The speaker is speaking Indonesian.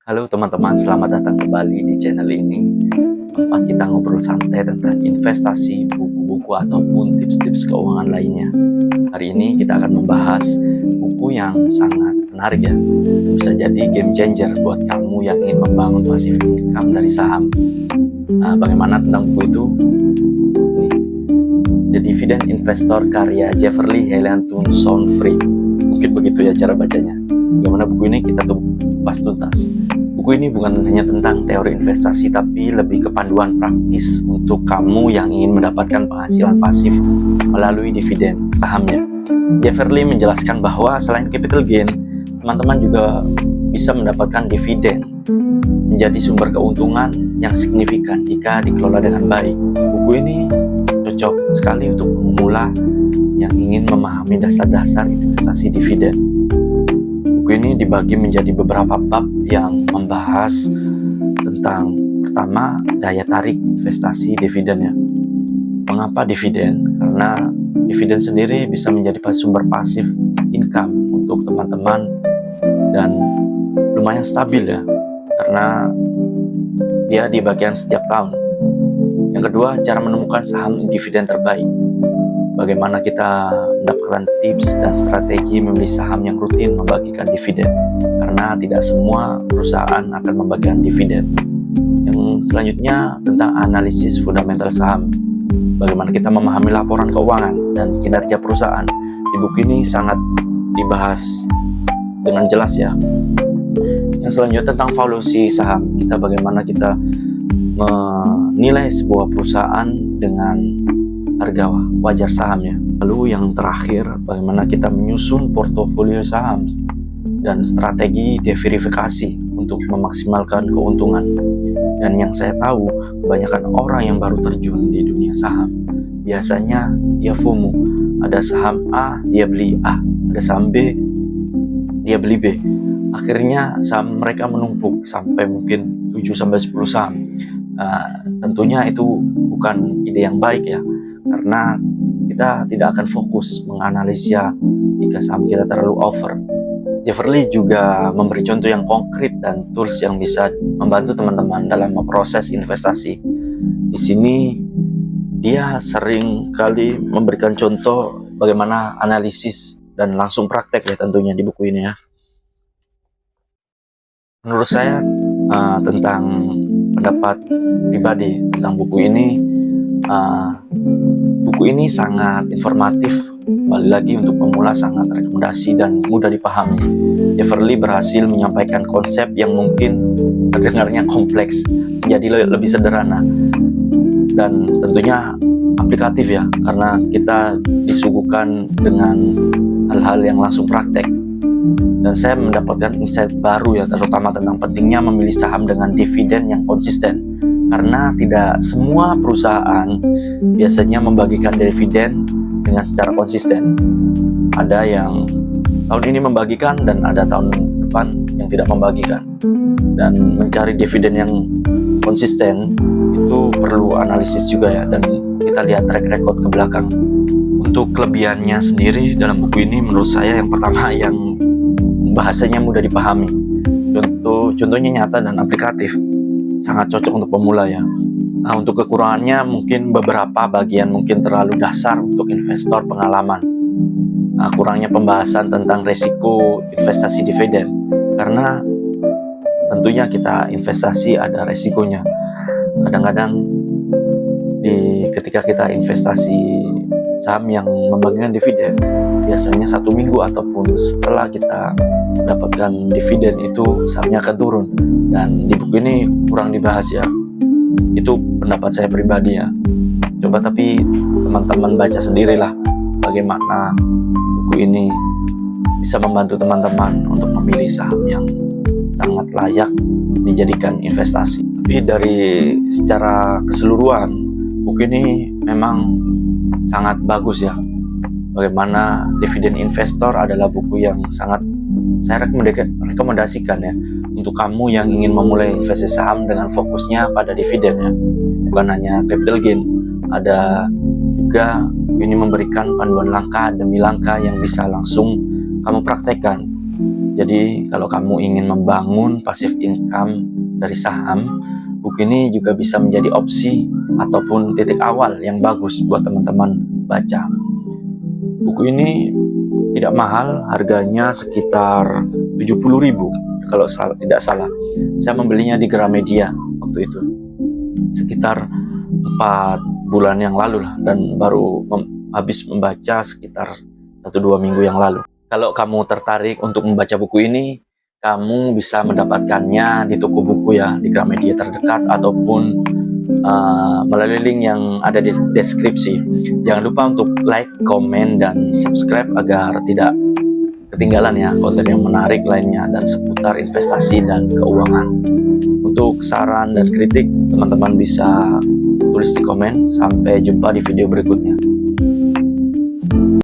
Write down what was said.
Halo teman-teman, selamat datang kembali di channel ini. Tempat kita ngobrol santai tentang investasi, buku-buku ataupun tips-tips keuangan lainnya. Hari ini kita akan membahas buku yang sangat menarik ya. Bisa jadi game changer buat kamu yang ingin membangun passive income dari saham. Nah, bagaimana tentang buku itu? Ini, The Dividend Investor karya Jeffrey Hellianton Soundfree. Mungkin begitu ya cara bacanya. Bagaimana buku ini kita kupas tuntas. Buku ini bukan hanya tentang teori investasi, tapi lebih ke panduan praktis untuk kamu yang ingin mendapatkan penghasilan pasif melalui dividen sahamnya. Jeffrey menjelaskan bahwa selain capital gain, teman-teman juga bisa mendapatkan dividen menjadi sumber keuntungan yang signifikan jika dikelola dengan baik. Buku ini cocok sekali untuk pemula yang ingin memahami dasar-dasar investasi dividen. Buku ini dibagi menjadi beberapa bab yang membahas tentang pertama, daya tarik investasi dividennya. Mengapa dividen? Karena dividen sendiri bisa menjadi sumber pasif income untuk teman-teman dan lumayan stabil ya, karena dia dibagikan setiap tahun. Yang kedua, cara menemukan saham dividen terbaik. Bagaimana kita mendapatkan tips dan strategi memilih saham yang rutin membagikan dividen, karena tidak semua perusahaan akan membagikan dividen. Yang selanjutnya tentang analisis fundamental saham. Bagaimana kita memahami laporan keuangan dan kinerja perusahaan. Di buku ini sangat dibahas dengan jelas ya. Yang selanjutnya tentang valuasi saham. Bagaimana kita menilai sebuah perusahaan dengan harga wajar sahamnya. Lalu yang terakhir, bagaimana kita menyusun portofolio saham dan strategi diverifikasi untuk memaksimalkan keuntungan. Dan yang saya tahu, kebanyakan orang yang baru terjun di dunia saham, biasanya dia FOMO. Ada saham A, dia beli A. Ada saham B, dia beli B. Akhirnya saham mereka menumpuk sampai mungkin 7-10 saham. Tentunya itu bukan ide yang baik ya, karena kita tidak akan fokus menganalisa jika saham kita terlalu over. Jeffrey juga memberi contoh yang konkret dan tools yang bisa membantu teman-teman dalam proses investasi. Di sini dia sering kali memberikan contoh bagaimana analisis dan langsung praktek ya tentunya di buku ini ya. Menurut saya tentang pendapat pribadi tentang buku ini sangat informatif. Kembali lagi untuk pemula sangat rekomendasi dan mudah dipahami. Jeffrey berhasil menyampaikan konsep yang mungkin terdengarnya kompleks menjadi lebih sederhana dan tentunya aplikatif ya, karena kita disuguhkan dengan hal-hal yang langsung praktek. Dan saya mendapatkan insight baru ya, terutama tentang pentingnya memilih saham dengan dividen yang konsisten, karena tidak semua perusahaan biasanya membagikan dividen dengan secara konsisten. Ada yang tahun ini membagikan dan ada tahun depan yang tidak membagikan. Dan mencari dividen yang konsisten itu perlu analisis juga ya, dan kita lihat track record ke belakang. Untuk kelebihannya sendiri dalam buku ini menurut saya yang pertama, yang bahasanya mudah dipahami. Contohnya nyata dan aplikatif, sangat cocok untuk pemula ya. Nah, untuk kekurangannya mungkin beberapa bagian mungkin terlalu dasar untuk investor pengalaman. Nah, kurangnya pembahasan tentang resiko investasi dividen, karena tentunya kita investasi ada resikonya. Kadang-kadang ketika kita investasi saham yang membagikan dividen, biasanya 1 minggu ataupun setelah kita mendapatkan dividen itu sahamnya akan turun, dan di buku ini kurang dibahas ya. Itu pendapat saya pribadi ya. Coba tapi teman-teman baca sendirilah bagaimana buku ini bisa membantu teman-teman untuk memilih saham yang sangat layak dijadikan investasi. Tapi dari secara keseluruhan, buku ini memang sangat bagus ya. Bagaimana Dividen Investor adalah buku yang sangat saya rekomendasikan ya, untuk kamu yang ingin memulai investasi saham dengan fokusnya pada dividen ya, bukan hanya capital gain. Ada juga ini memberikan panduan langkah demi langkah yang bisa langsung kamu praktekkan. Jadi kalau kamu ingin membangun passive income dari saham, buku ini juga bisa menjadi opsi ataupun titik awal yang bagus buat teman-teman baca. Buku ini tidak mahal, harganya sekitar 70.000 kalau tidak salah. Saya membelinya di Gramedia waktu itu, sekitar 4 bulan yang lalu lah, dan baru habis membaca sekitar 1-2 minggu yang lalu. Kalau kamu tertarik untuk membaca buku ini, kamu bisa mendapatkannya di toko buku ya, di Gramedia terdekat, ataupun melalui link yang ada di deskripsi. Jangan lupa untuk like, komen, dan subscribe agar tidak ketinggalan ya konten yang menarik lainnya dan seputar investasi dan keuangan. Untuk saran dan kritik, teman-teman bisa tulis di komen. Sampai jumpa di video berikutnya.